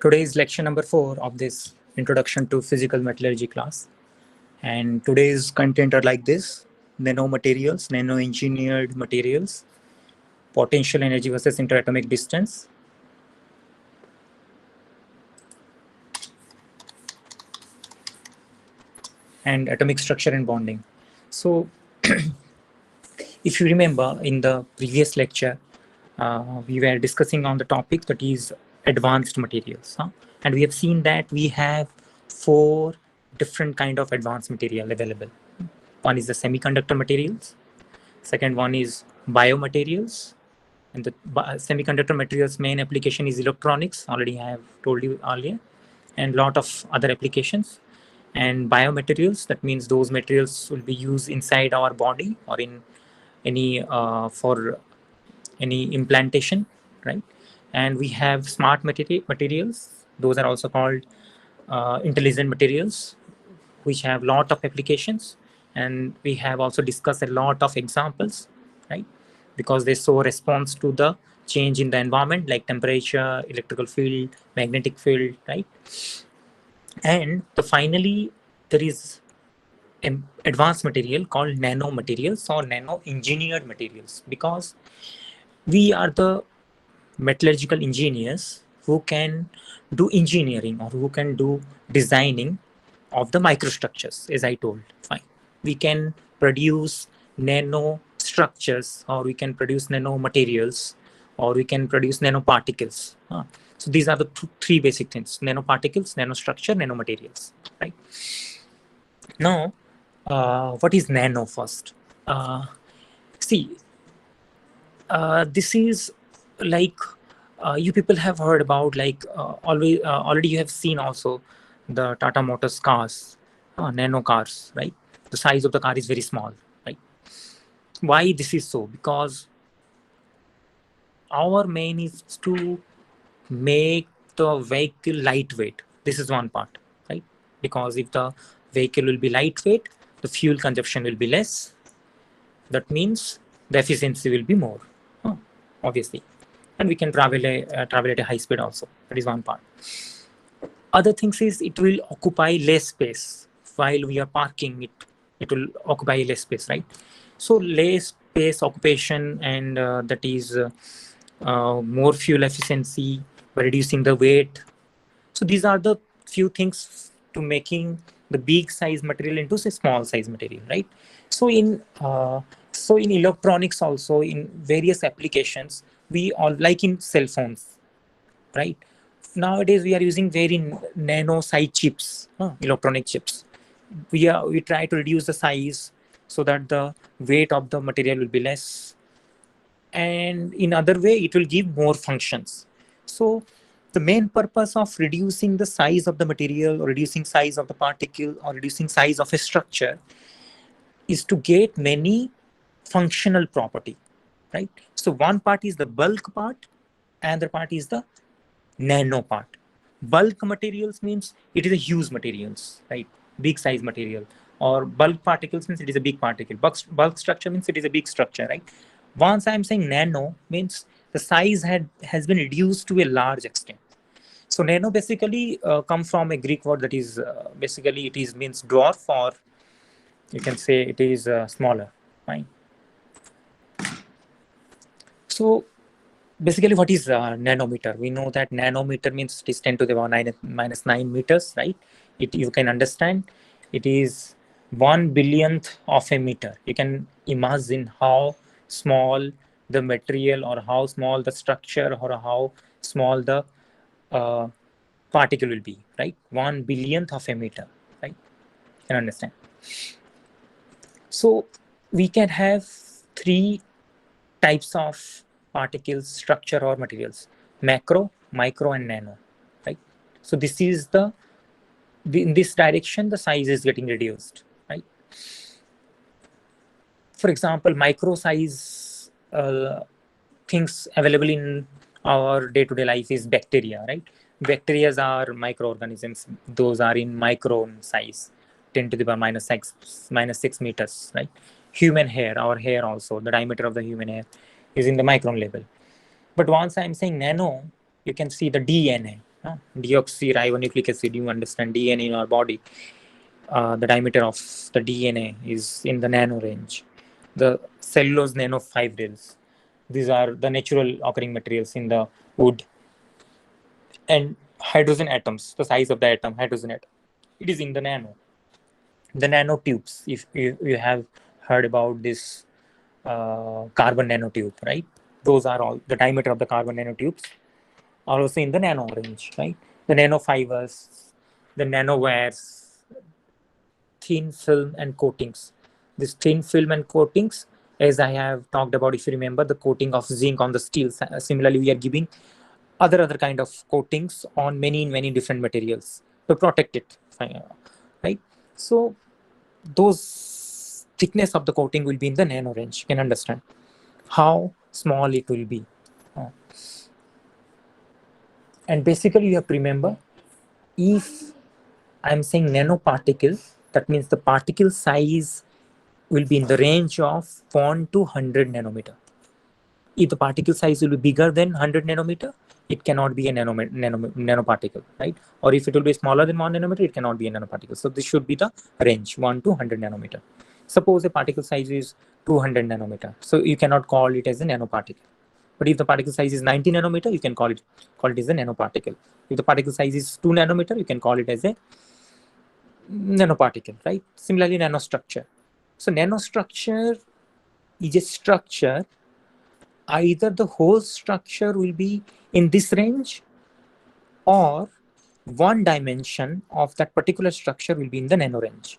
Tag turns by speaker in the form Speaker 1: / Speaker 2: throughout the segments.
Speaker 1: Today is lecture number 4 of this Introduction to Physical Metallurgy class. And today's content are like this: nanomaterials, nano-engineered materials, potential energy versus interatomic distance, and atomic structure and bonding. So if you remember in the previous lecture, we were discussing on the topic that is advanced materials. And we have seen that we have 4 different kind of advanced material available. One is the semiconductor materials. Second one is biomaterials. And the semiconductor materials main application is electronics. Already I have told you earlier. And lot of other applications. And biomaterials, that means those materials will be used inside our body or in any for any implantation, right? And we have smart materials. Those are also called intelligent materials, which have lot of applications. And we have also discussed a lot of examples, right? Because they show response to the change in the environment, like temperature, electrical field, magnetic field, right? And finally, there is an advanced material called nanomaterials or nano-engineered materials, because we are the metallurgical engineers who can do engineering or who can do designing of the microstructures, as I told. Fine. We can produce nano structures, or we can produce nano materials, or we can produce nanoparticles. So these are the three basic things: nanoparticles, nanostructure, nanomaterials. Right. Now, what is nano first? See, this is like you people have heard about, like already you have seen also the Tata Motors cars, nano cars, right? The size of the car is very small, right? Why this is so? Because our main is to make the vehicle lightweight. This is one part, right? Because if the vehicle will be lightweight, the fuel consumption will be less. That means the efficiency will be more, obviously. And we can travel at a high speed also. That is one part. Other things is it will occupy less space while we are parking it. It will occupy less space, right? So less space occupation, and that is more fuel efficiency by reducing the weight. So these are the few things to making the big size material into a small size material, right? So in electronics also, in various applications, we all, like in cell phones, right? Nowadays we are using very nano size chips, electronic chips. We try to reduce the size so that the weight of the material will be less, and in other way it will give more functions. So the main purpose of reducing the size of the material, or reducing size of the particle, or reducing size of a structure is to get many functional property, right? So one part is the bulk part, and the part is the nano part. Bulk materials means it is a huge materials, right? Big size material. Or bulk particles means it is a big particle. Bulk structure means it is a big structure, right? Once I'm saying nano means the size has been reduced to a large extent. So nano basically come from a Greek word that is basically it is means dwarf, or you can say it is smaller, fine. So basically, what is nanometer? We know that nanometer means it is 10 to the power minus 9 meters, right? You can understand it is 1 billionth of a meter. You can imagine how small the material, or how small the structure, or how small the uh, particle will be, right? 1 billionth of a meter, right? You can understand. So we can have 3 types of particles, structure, or materials: macro, micro, and nano, right? So this is in this direction the size is getting reduced, right? For example, micro size things available in our day-to-day life is bacteria, right? Bacteria are microorganisms. Those are in micron size, 10 to the power minus 6 meters, right? Human hair, our hair also, the diameter of the human hair is in the micron level. But once I'm saying nano, you can see the DNA, Deoxyribonucleic acid, you understand DNA in our body. The diameter of the DNA is in the nano range. The cellulose nanofibrils, these are the natural occurring materials in the wood. And hydrogen atoms, the size of the atom, hydrogen atom, it is in the nano. The nanotubes, if you have heard about this carbon nanotube, right? Those are all the diameter of the carbon nanotubes are also in the nano range, right? The nanofibers, the nanowires, thin film and coatings. This thin film and coatings, as I have talked about, if you remember, the coating of zinc on the steel. Similarly, we are giving other kind of coatings on many different materials to protect it, right? So those thickness of the coating will be in the nano range. You can understand how small it will be. And basically, you have to remember, if I'm saying nanoparticle, that means the particle size will be in the range of 1 to 100 nanometer. If the particle size will be bigger than 100 nanometer, it cannot be a nanoparticle, right? Or if it will be smaller than 1 nanometer, it cannot be a nanoparticle. So this should be the range 1 to 100 nanometer. Suppose a particle size is 200 nanometer, so you cannot call it as a nanoparticle. But if the particle size is 90 nanometer, you can call it as a nanoparticle. If the particle size is 2 nanometer, you can call it as a nanoparticle, right? Similarly, nanostructure. So nanostructure is a structure. Either the whole structure will be in this range, or one dimension of that particular structure will be in the nano range,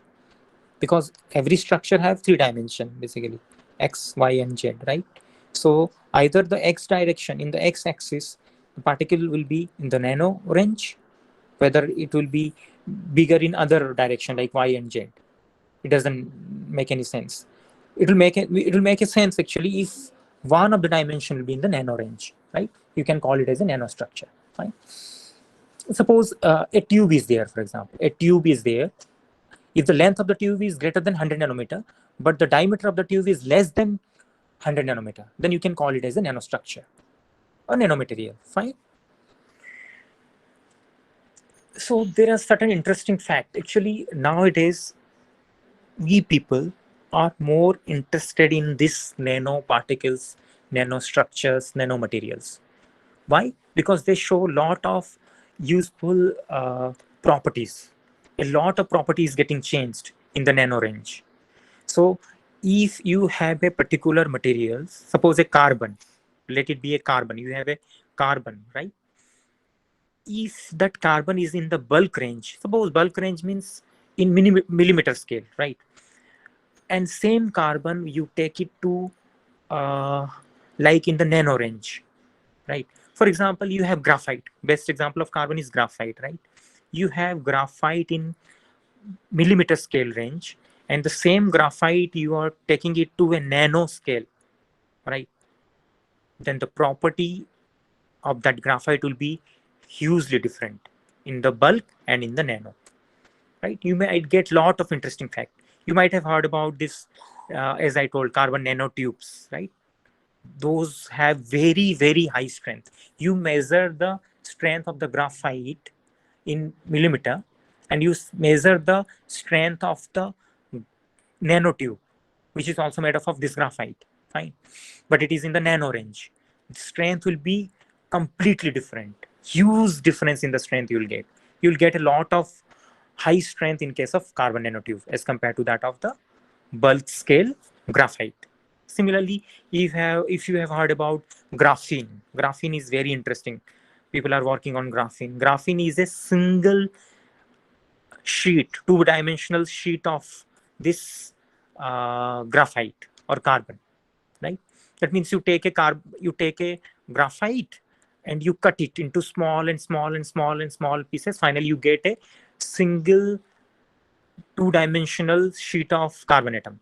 Speaker 1: because every structure have 3 dimensions, basically x, y, and z, right? So either the x direction, in the x axis, the particle will be in the nano range, whether it will be bigger in other direction like y and z, it doesn't make any sense. It will make a sense actually if one of the dimension will be in the nano range, right? You can call it as a nanostructure. Fine. Suppose a tube is there, for example. A tube is there. If the length of the tube is greater than 100 nanometer, but the diameter of the tube is less than 100 nanometer, then you can call it as a nanostructure or nanomaterial. Fine. So there are certain interesting facts. Actually, nowadays, we people are more interested in this nanoparticles, nanostructures, nanomaterials. Why? Because they show a lot of useful properties. A lot of properties getting changed in the nano range. So if you have a particular material, suppose a carbon, let it be a carbon, you have a carbon, right? If that carbon is in the bulk range, suppose bulk range means in millimeter scale, right? And same carbon, you take it to like in the nano range, right? For example, you have graphite. Best example of carbon is graphite, right? You have graphite in millimeter scale range, and the same graphite you are taking it to a nano scale, right? Then the property of that graphite will be hugely different in the bulk and in the nano, right? You might get lot of interesting fact. You might have heard about this, as I told, carbon nanotubes, right? Those have very high strength. You measure the strength of the graphite in millimeter, and you measure the strength of the nanotube, which is also made up of this graphite, fine, but it is in the nano range. The strength will be completely different. Huge difference in the strength you'll get a lot of high strength in case of carbon nanotube as compared to that of the bulk scale graphite. Similarly, if you have heard about graphene, graphene is very interesting. People are working on graphene. Graphene is a single sheet, two-dimensional sheet of this graphite or carbon, right? That means you take a graphite and you cut it into small and small pieces. Finally, you get a single two-dimensional sheet of carbon atom.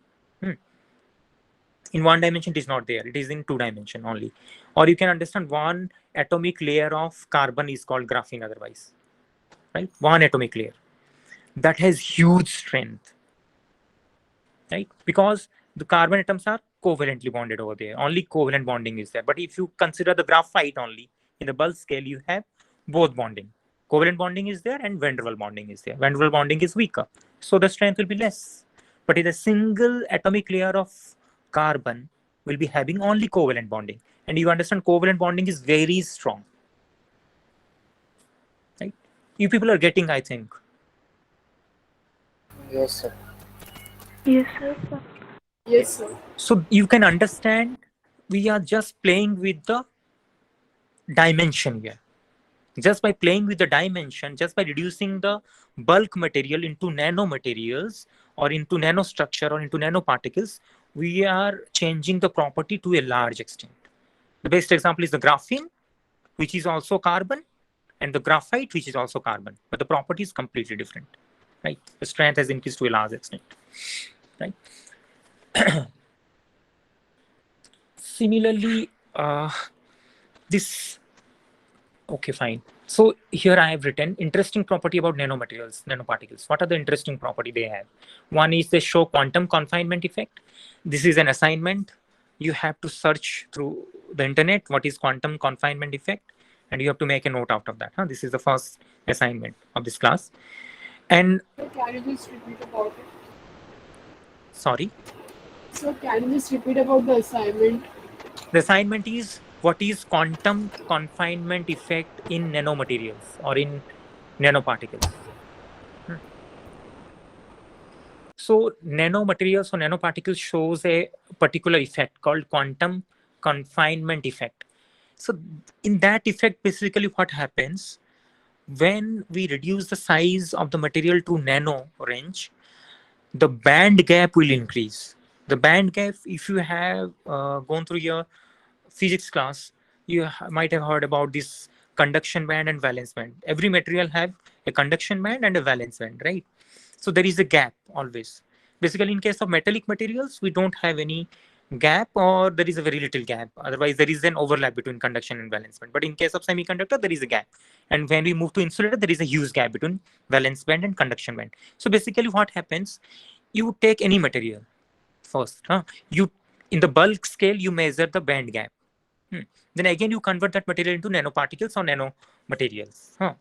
Speaker 1: In one dimension, it is not there. It is in two dimension only. Or you can understand one atomic layer of carbon is called graphene otherwise, right? One atomic layer that has huge strength, right? Because the carbon atoms are covalently bonded over there. Only covalent bonding is there. But if you consider the graphite only, in the bulk scale, you have both bonding. Covalent bonding is there and van der Waals bonding is there. Van der Waals bonding is weaker, so the strength will be less. But in a single atomic layer of carbon will be having only covalent bonding, and you understand covalent bonding is very strong, right? You people are getting, I think.
Speaker 2: Yes, sir.
Speaker 3: Yes, sir.
Speaker 2: Yes, sir.
Speaker 1: So you can understand we are just playing with the dimension here. Just by playing with the dimension, just by reducing the bulk material into nanomaterials or into nanostructure or into nanoparticles, we are changing the property to a large extent. The best example is the graphene, which is also carbon, and the graphite, which is also carbon, but the property is completely different, right? The strength has increased to a large extent, right? Similarly, this, okay, fine. So here I have written interesting property about nanomaterials, nanoparticles. What are the interesting property they have? One is they show quantum confinement effect. This is an assignment. You have to search through the internet what is quantum confinement effect, and you have to make a note out of that. This is the first assignment of this class. And
Speaker 2: So can you just repeat about it?
Speaker 1: sorry,
Speaker 2: So can you just repeat about the assignment?
Speaker 1: the assignment is what is quantum confinement effect in nanomaterials or in nanoparticles. So nanomaterials or nanoparticles shows a particular effect called quantum confinement effect. So in that effect, basically what happens when we reduce the size of the material to nano range, the band gap will increase. The band gap, if you have gone through your physics class, you might have heard about this conduction band and valence band. Every material have a conduction band and a valence band, right? So there is a gap always. Basically, in case of metallic materials, we don't have any gap, or there is a very little gap. Otherwise, there is an overlap between conduction and valence band. But in case of semiconductor, there is a gap. And when we move to insulator, there is a huge gap between valence band and conduction band. So basically what happens, you take any material first. You, in the bulk scale, you measure the band gap. Then again, you convert that material into nanoparticles or nanomaterials.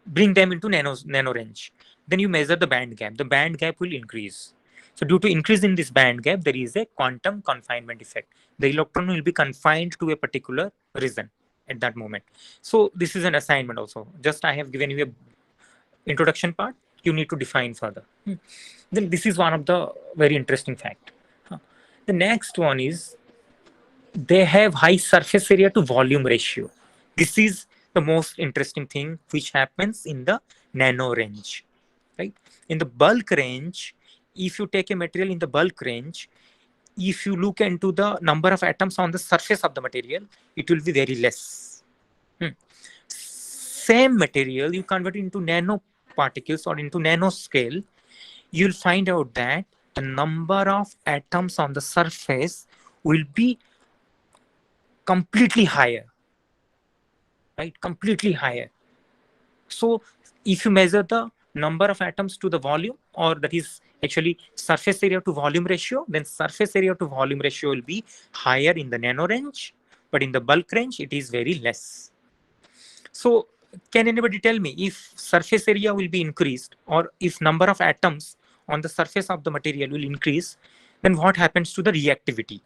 Speaker 1: Bring them into nano range. Then you measure the band gap. The band gap will increase. So due to increase in this band gap, there is a quantum confinement effect. The electron will be confined to a particular region at that moment. So this is an assignment also. Just I have given you a introduction part. You need to define further. Then this is one of the very interesting fact. The next one is they have high surface area to volume ratio. This is the most interesting thing which happens in the nano range, right? In the bulk range, if you take a material in the bulk range, if you look into the number of atoms on the surface of the material, it will be very less. Same material, you convert it into nanoparticles or into nanoscale, you'll find out that the number of atoms on the surface will be completely higher, right? Completely higher. So if you measure the number of atoms to the volume, or that is actually surface area to volume ratio, then surface area to volume ratio will be higher in the nano range, but in the bulk range, it is very less. So can anybody tell me if surface area will be increased, or if number of atoms on the surface of the material will increase, then what happens to the reactivity?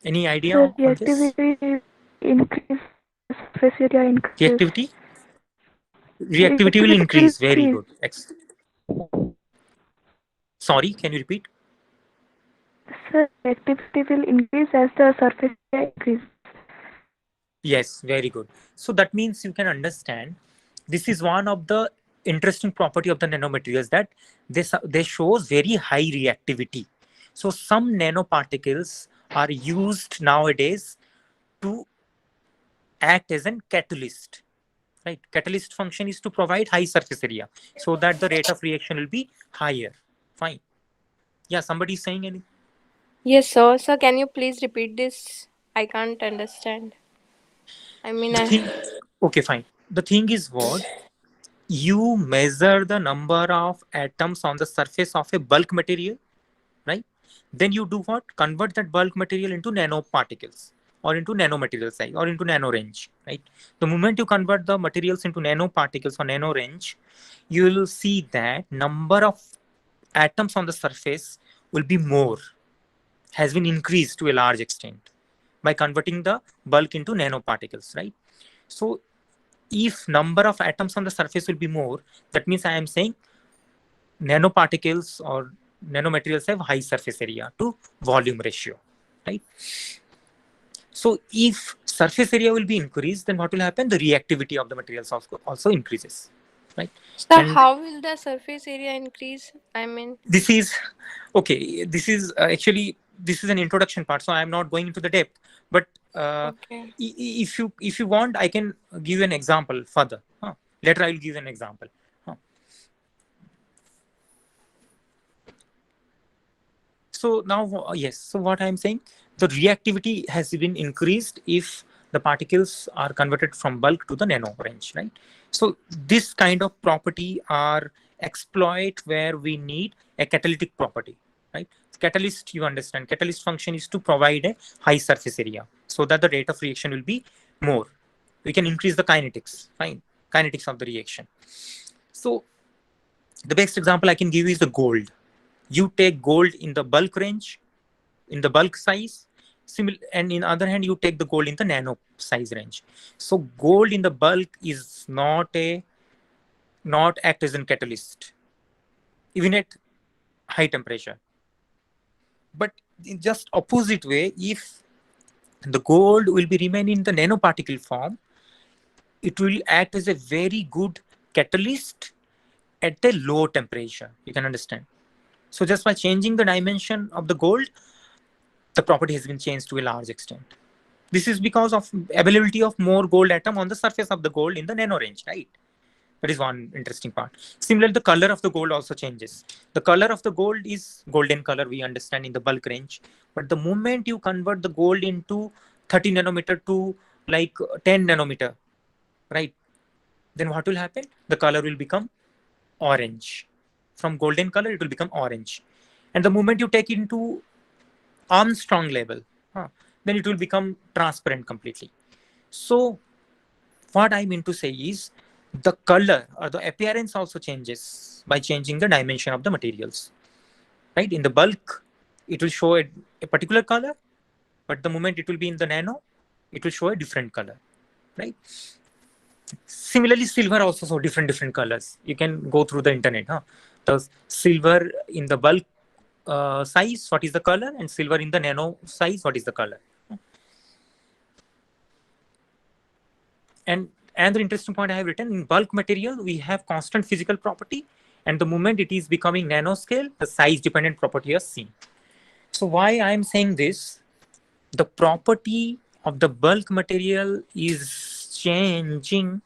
Speaker 1: Any idea
Speaker 3: Sir,
Speaker 1: on this?
Speaker 3: reactivity increase, surface area increase.
Speaker 1: Reactivity will increase. Very good. Sorry, can you repeat?
Speaker 3: Sir, reactivity will increase as the surface area increases.
Speaker 1: Yes, very good. So that means you can understand this is one of the interesting property of the nanomaterials, that they shows very high reactivity. So some nanoparticles are used nowadays to act as an catalyst, right? Catalyst function is to provide high surface area so that the rate of reaction will be higher. Fine. Yeah, somebody is saying anything?
Speaker 4: Yes, sir. Sir, can you please repeat this? I can't understand. I mean,
Speaker 1: okay, fine. The thing is what? You measure the number of atoms on the surface of a bulk material, right? Then you do what? Convert that bulk material into nanoparticles or into nanomaterial size or into nano range, right? The moment you convert the materials into nanoparticles or nano range, you will see that number of atoms on the surface will be more, has been increased to a large extent by converting the bulk into nanoparticles, right? So if number of atoms on the surface will be more, that means I am saying nanoparticles or nanomaterials have high surface area to volume ratio, right? So if surface area will be increased, then what will happen? The reactivity of the materials also increases, right?
Speaker 4: So
Speaker 1: And
Speaker 4: how will the surface area increase? I mean,
Speaker 1: this is okay. This is actually this is an introduction part, so I am not going into the depth. But
Speaker 4: okay.
Speaker 1: if you want, I can give you an example further. Later, I will give an example. So now, yes. So what I am saying, the reactivity has been increased if the particles are converted from bulk to the nano range, right? So this kind of property are exploit where we need a catalytic property, right? Catalyst, you understand, catalyst function is to provide a high surface area so that the rate of reaction will be more. We can increase the kinetics, fine, kinetics of the reaction. So the best example I can give is the gold. You take gold in the bulk range, in the bulk size, and in other hand, you take the gold in the nano size range. So gold in the bulk is not act as a catalyst, even at high temperature. But in just opposite way, if the gold will be remain in the nanoparticle form, it will act as a very good catalyst at a low temperature. You can understand. So just by changing the dimension of the gold, the property has been changed to a large extent. This is because of availability of more gold atom on the surface of the gold in the nano range, right? That is one interesting part. Similarly, the color of the gold also changes. The color of the gold is golden color, we understand, in the bulk range. But the moment you convert the gold into 30 nanometer to like 10 nanometer, right? Then what will happen? The color will become orange. From golden color, it will become orange. And the moment you take it into Armstrong level, then it will become transparent completely. So what I mean to say is the color or the appearance also changes by changing the dimension of the materials, right? In the bulk, it will show a particular color, but the moment it will be in the nano, it will show a different color, right? Similarly, silver also show different colors. You can go through the internet. The silver in the bulk size, what is the color, and silver in the nano size, what is the color. And another interesting point I have written, in bulk material, we have constant physical property, and the moment it is becoming nanoscale, the size dependent property is seen. So why I am saying this, the property of the bulk material is changing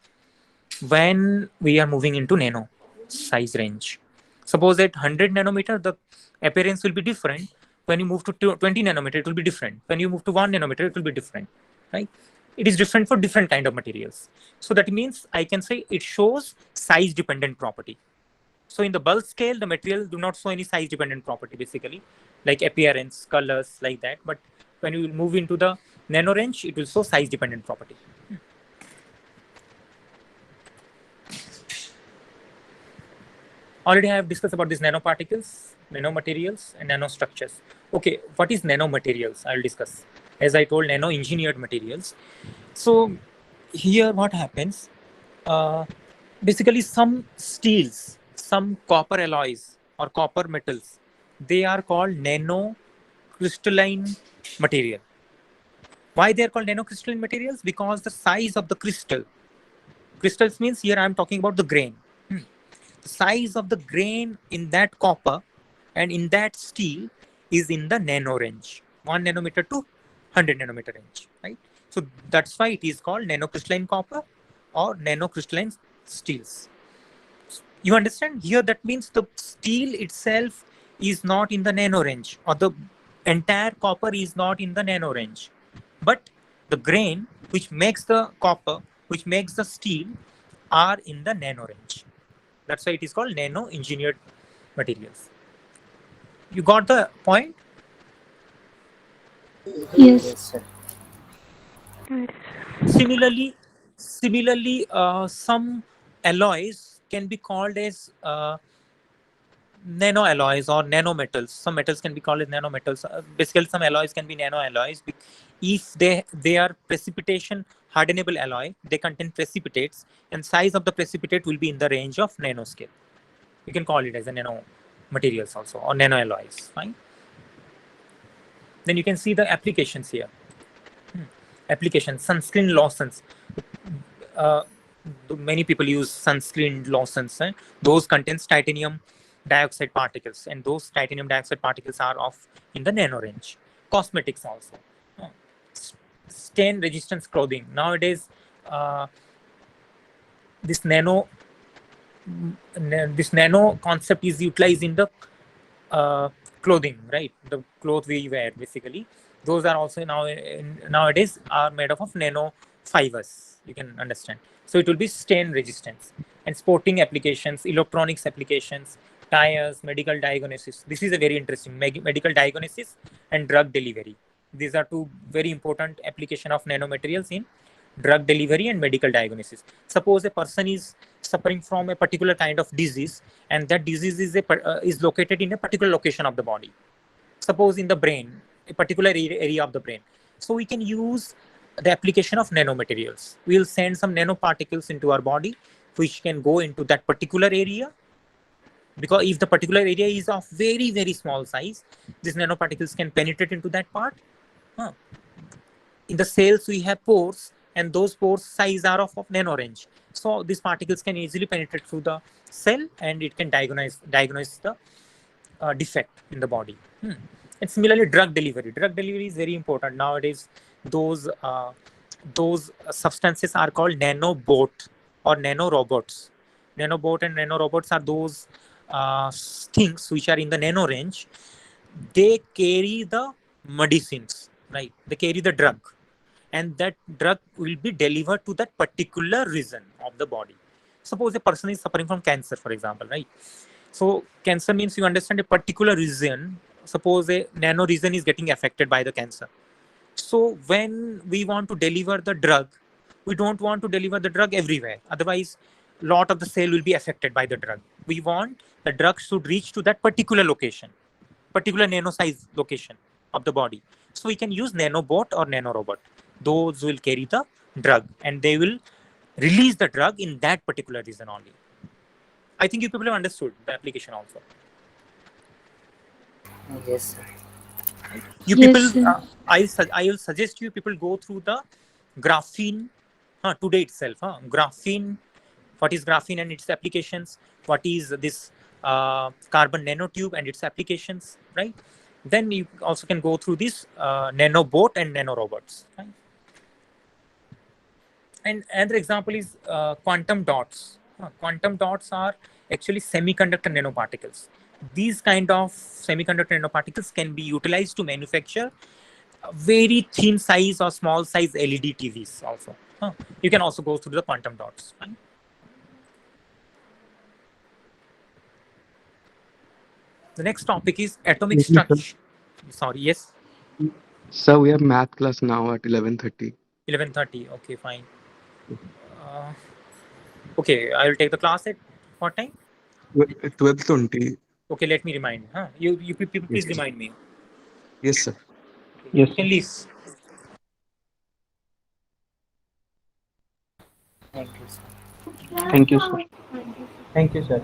Speaker 1: when we are moving into nano size range. Suppose at 100 nanometer, the appearance will be different. When you move to 20 nanometer, it will be different. When you move to 1 nanometer, it will be different, right? It is different for different kind of materials. So that means I can say it shows size dependent property. So in the bulk scale, the material do not show any size dependent property, basically, like appearance, colors, like that. But when you move into the nano range, it will show size dependent property. Already I have discussed about these nanoparticles, nanomaterials, and nanostructures. Okay, what is nanomaterials? I'll discuss. As I told, nano-engineered materials. So here what happens, basically some steels, some copper alloys or copper metals, they are called nanocrystalline material. Why they are called nanocrystalline materials? Because the size of the crystal, crystals means here I am talking about the grain. The size of the grain in that copper and in that steel is in the nano range, 1 nanometer to 100 nanometer range, right? So that's why it is called nanocrystalline copper or nanocrystalline steels. You understand? Here that means the steel itself is not in the nano range, or the entire copper is not in the nano range, but the grain which makes the copper, which makes the steel, are in the nano range. That's why it is called nano-engineered materials. You got the point?
Speaker 3: Yes.
Speaker 1: sir.
Speaker 3: Yes.
Speaker 1: Similarly, some alloys can be called as nanoalloys or nanometals. Some metals can be called as nanometals. Basically, some alloys can be nanoalloys. If they are precipitation hardenable alloy, they contain precipitates, and size of the precipitate will be in the range of nanoscale. You can call it as a nano materials also, or nanoalloys. Fine. Then you can see the applications here. Application: sunscreen lotions. Uh, Many people use sunscreen lotions. Those contains titanium dioxide particles, and those titanium dioxide particles are of in the nano range. Cosmetics also. Uh, Stain resistance clothing. Nowadays, uh, this nano this nano concept is utilized in the clothing, right? The clothes we wear, basically. Those are also nowadays are made up of nano fibers. You can understand. So it will be stain resistance. And sporting applications, electronics applications, tires, medical diagnosis. This is a very interesting medical diagnosis and drug delivery. These are two very important application of nanomaterials in drug delivery and medical diagnosis. Suppose a person is suffering from a particular kind of disease, and that disease is located in a particular location of the body. Suppose in the brain, a particular area of the brain. So we can use the application of nanomaterials. We'll send some nanoparticles into our body, which can go into that particular area. Because if the particular area is of very, very small size, these nanoparticles can penetrate into that part. In the cells, we have pores, and those pores size are of nano range. So these particles can easily penetrate through the cell, and it can diagnose the defect in the body. And similarly, drug delivery. Drug delivery is very important nowadays. Those substances are called nanobot or nanorobots. Nanobot and nanorobots are those things which are in the nano range. They carry the medicines, right? They carry the drug, and that drug will be delivered to that particular region of the body. Suppose a person is suffering from cancer, for example, right? So cancer means, you understand, a particular region. Suppose a nano region is getting affected by the cancer. So when we want to deliver the drug, we don't want to deliver the drug everywhere. Otherwise, lot of the cell will be affected by the drug. We want the drug should reach to that particular location, particular nano size location of the body. So we can use nanobot or nanorobot. Those will carry the drug, and they will release the drug in that particular region only. I think you people have understood the application also.
Speaker 5: Yes, sir.
Speaker 1: You
Speaker 3: Yes,
Speaker 1: people,
Speaker 3: sir.
Speaker 1: I will suggest you people go through the graphene today itself. Graphene, what is graphene and its applications? What is this carbon nanotube and its applications, right? Then you also can go through this nanobot and nanorobots. Right? And another example is quantum dots. Quantum dots are actually semiconductor nanoparticles. These kind of semiconductor nanoparticles can be utilized to manufacture very thin size or small size LED TVs also. You can also go through the quantum dots. Right? The next topic is atomic
Speaker 6: Yes, sir.
Speaker 1: structure. Sorry, yes,
Speaker 6: Sir, we have math class now at 11:30.
Speaker 1: 11:30. Okay, fine. Uh, okay, I will take the class at what time?
Speaker 6: 12:20.
Speaker 1: Okay, let me remind. You people
Speaker 6: Yes,
Speaker 1: please
Speaker 6: sir.
Speaker 1: remind me.
Speaker 6: Yes, sir.
Speaker 1: You can leave.
Speaker 5: Thank you, sir.
Speaker 6: Thank you, sir.
Speaker 2: Thank you.
Speaker 5: Thank you, sir.